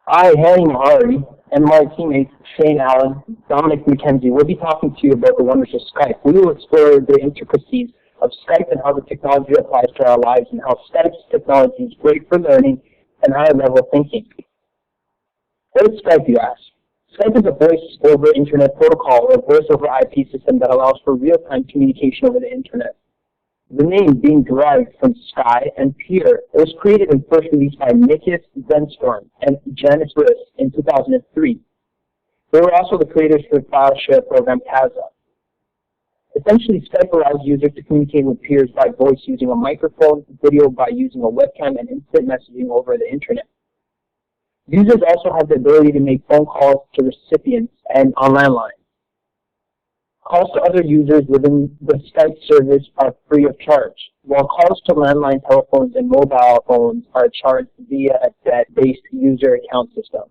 Hi, Hanibal M, and my teammates Shane Allen, Dominic M will be talking to you about the wonders of Skype. We will explore the intricacies of Skype and how the technology applies to our lives and how Skype's technology is great for learning and higher-level thinking. What is Skype, you ask? Skype is a voice-over Internet protocol or voice-over IP system that allows for real-time communication over the Internet. The name being derived from Sky and Peer. It was created and first released by Nicholas Benstorm and Janice Riss in 2003. They were also the creators for the file share program Kazaa. Essentially, Skype allows users to communicate with peers by voice using a microphone, video by using a webcam, and instant messaging over the Internet. Users also have the ability to make phone calls to recipients and on landlines. Calls to other users within the Skype service are free of charge, while calls to landline telephones and mobile phones are charged via a debt-based user account system.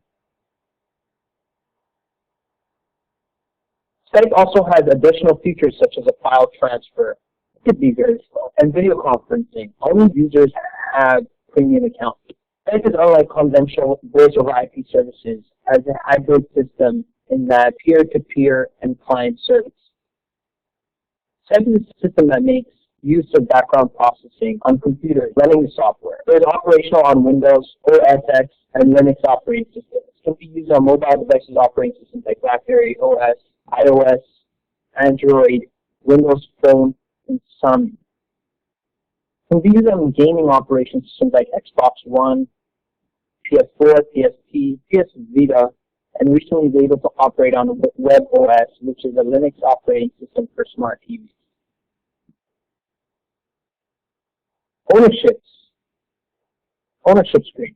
Skype also has additional features such as a file transfer, it could be very slow, and video conferencing. Only users have premium accounts. Skype is unlike conventional voice-over IP services as a hybrid system in that peer-to-peer and client service. Skype is a system that makes use of background processing on computers running the software. It is operational on Windows, OS X, and Linux operating systems. It can be used on mobile devices operating systems like BlackBerry OS, iOS, Android, Windows Phone, and some. It can be used on gaming operating systems like Xbox One, PS4, PSP, PS Vita, and recently was able to operate on Web OS, which is a Linux operating system for smart TVs. Ownership screen.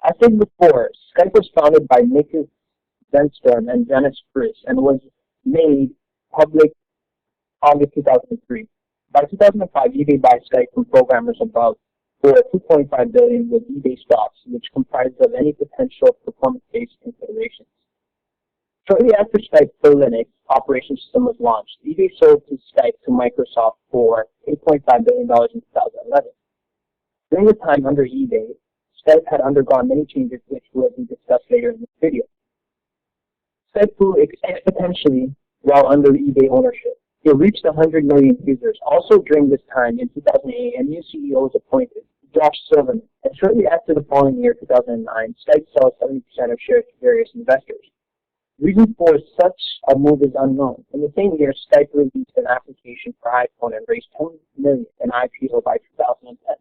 As said before, Skype was founded by Nicholas Benstorm and Janice Riss and was made public August 2003. By 2005, eBay buys Skype from programmers above for $2.5 billion with eBay stocks, which comprises of any potential performance-based considerations. Shortly after Skype for Linux operating system was launched, eBay sold to Skype to Microsoft for $8.5 billion in 2011. During the time under eBay, Skype had undergone many changes which will be discussed later in this video. Skype grew exponentially while under eBay ownership. It reached 100 million users. Also during this time, in 2008, a new CEO was appointed, Josh Silverman, and shortly after the following year, 2009, Skype sold 70% of shares to various investors. The reason for such a move is unknown. In the same year, Skype released an application for iPhone and raised $10 million in IPO by 2010.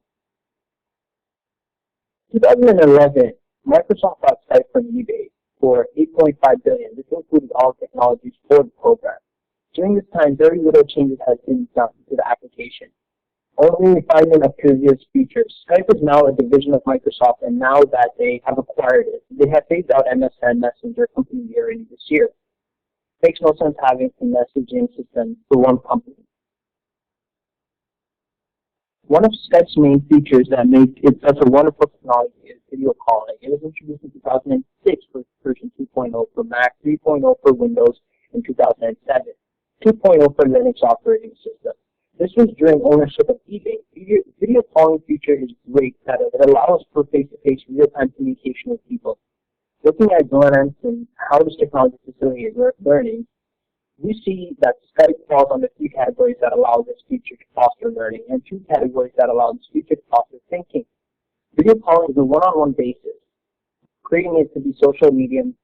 2011, Microsoft bought Skype from eBay for $8.5 billion. This included all technologies for the program. During this time, very little changes have been done to the application. Only refinement of previous features. Skype is now a division of Microsoft, and now that they have acquired it, they have phased out MSN Messenger completely already this year. It makes no sense having a messaging system for one company. One of Skype's main features that make it such a wonderful technology is video calling. It was introduced in 2006 for version 2.0 for Mac, 3.0 for Windows in 2007, 2.0 for Linux operating system. This was during ownership of eBay. Video calling feature is great that it allows for face-to-face real-time communication with people. Looking at glance and how this technology facilitates learning, we see that Skype falls under 3 categories that allow this feature to foster learning and 2 categories that allow this feature to foster thinking. Video calling is a one-on-one basis, creating it to be social medium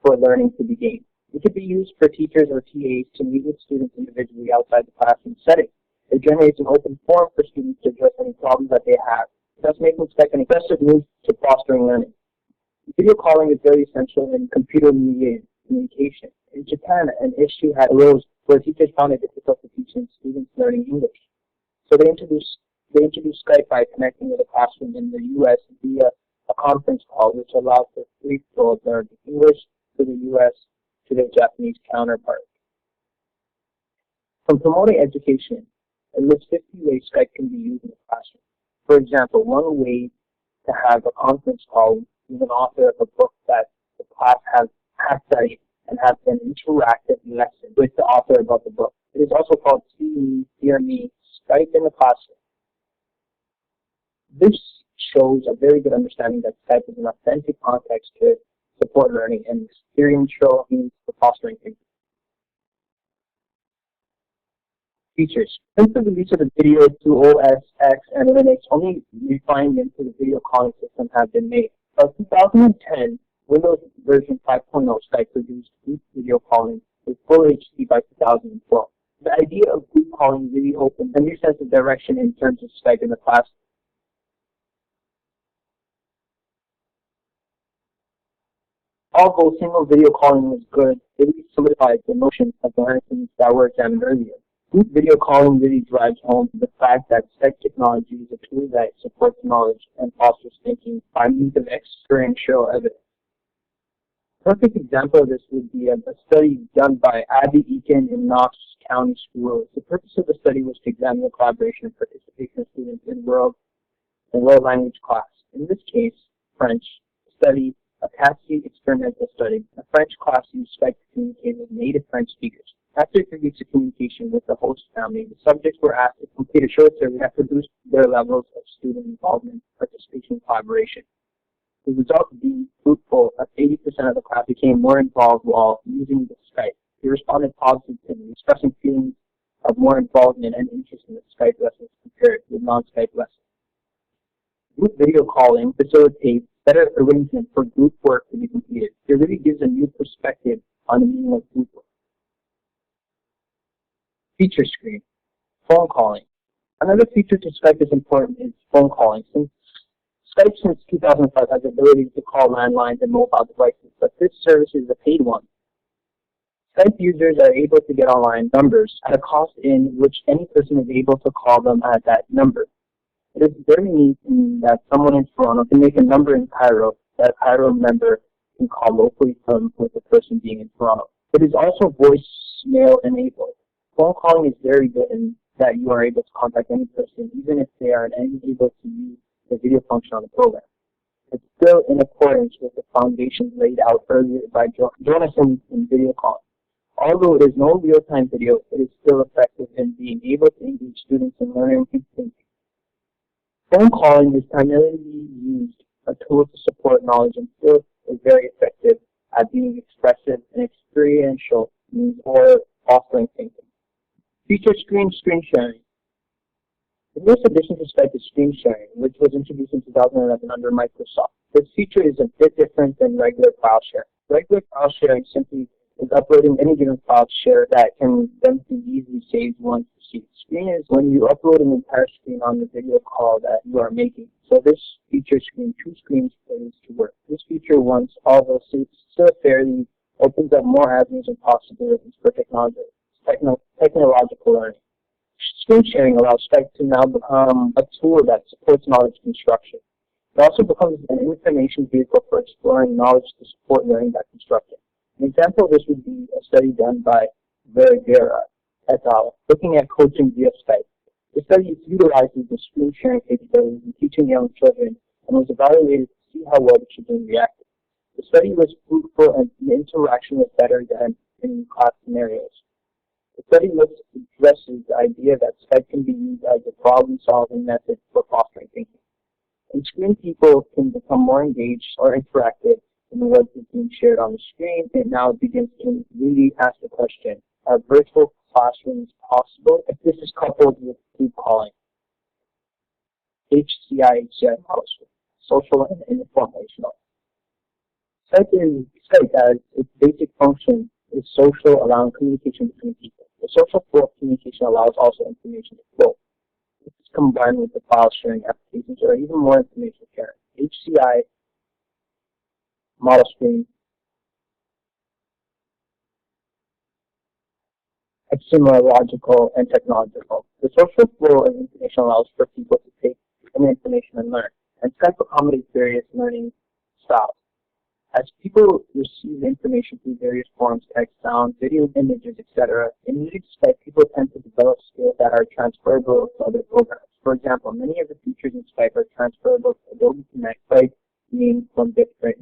for learning to be gained. It could be used for teachers or TAs to meet with students individually outside the classroom setting. It generates an open forum for students to address any problems that they have, thus making Skype an effective means to fostering learning. Video calling is very essential in computer-mediated communication. In Japan, an issue had arose where teachers found it difficult to teach students learning English. So they introduced Skype by connecting with a classroom in the U.S. via a conference call, which allowed for free flow of learning English to the U.S. to their Japanese counterpart. From promoting education, it lists 50 ways Skype can be used in the classroom. For example, one way to have a conference call with an author of a book that the class has studied and have an interactive lesson with the author about the book. It is also called See Me, Hear Me, Skype in the classroom. This shows a very good understanding that Skype is an authentic context to support learning and experiential means for fostering thinking. Features. Since the release of the video to OS X and Linux, only refinements to the video calling system have been made. By 2010, Windows version 5.0 Skype produced group video calling with full HD by 2012. The idea of group calling really opened a new sense of direction in terms of Skype in the past. Although single video calling was good, it really solidified the notion of the lessons that were examined earlier. Group video calling really drives home the fact that Skype technology is a tool that supports knowledge and fosters thinking by means of experiential evidence. A perfect example of this would be a study done by AEDT in Knox County Schools. The purpose of the study was to examine the collaboration and participation of students in world language class. In this case, French study, a CASI experimental study. A French class used Skype to communicate with native French speakers. After 3 weeks of communication with the host family, the subjects were asked to complete a short survey that produced their levels of student involvement, participation, and collaboration. The result being fruitful, as 80% of the class became more involved while using the Skype. They responded positively, expressing feelings of more involvement and interest in the Skype lessons compared with non-Skype lessons. Group video calling facilitates better arrangement for group work to be completed. It really gives a new perspective on the meaning of group work. Feature screen. Phone calling. Another feature to Skype is important is phone calling. Skype since 2005 has the ability to call landlines and mobile devices, but this service is a paid one. Skype users are able to get online numbers at a cost in which any person is able to call them at that number. It is very neat that someone in Toronto can make a number in Cairo that a Cairo member can call locally from with the person being in Toronto. It is also voicemail enabled. Phone calling is very good in that you are able to contact any person, even if they are unable to use the video function on the program. It's still in accordance with the foundations laid out earlier by Jonathan in video calling. Although it is no real-time video, it is still effective in being able to engage students in learning and thinking. Phone calling is primarily used a tool to support knowledge and still is very effective at being expressive and experiential means or fostering thinking. Feature screen sharing. The newest addition to Skype is screen sharing, which was introduced in 2011 under Microsoft. This feature is a bit different than regular file sharing. Regular file sharing simply is uploading any given file share that can then be easily saved once received. Screen is when you upload an entire screen on the video call that you are making. So this feature screen, 2 screens needs to work. This feature, once although still fairly, opens up more avenues and possibilities for technological learning. Screen sharing allows Skype to now become a tool that supports knowledge construction. It also becomes an information vehicle for exploring knowledge to support learning by constructing. An example of this would be a study done by Vergara et al., looking at coaching via Skype. The study utilizes the screen sharing capabilities in teaching young children and was evaluated to see how well the children reacted. The study was fruitful and the interaction was better than in class scenarios. The study addresses the idea that Skype can be used as a problem-solving method for fostering thinking. And screen people can become more engaged or interactive in what is being shared on the screen, and now begins to really ask the question, are virtual classrooms possible if this is coupled with group calling? HCI models, social and informational. Skype as its basic function is social, allowing communication between people. The social flow of communication allows also information to flow. This is combined with the file sharing applications or even more information sharing. HCI model screen, epistemological and technological. The social flow of information allows for people to take in information and learn. And Skype accommodates various learning styles. As people receive information through various forms, text, sound, video, images, etc., in using Skype, people tend to develop skills that are transferable to other programs. For example, many of the features in Skype are transferable to Adobe Connect by being from different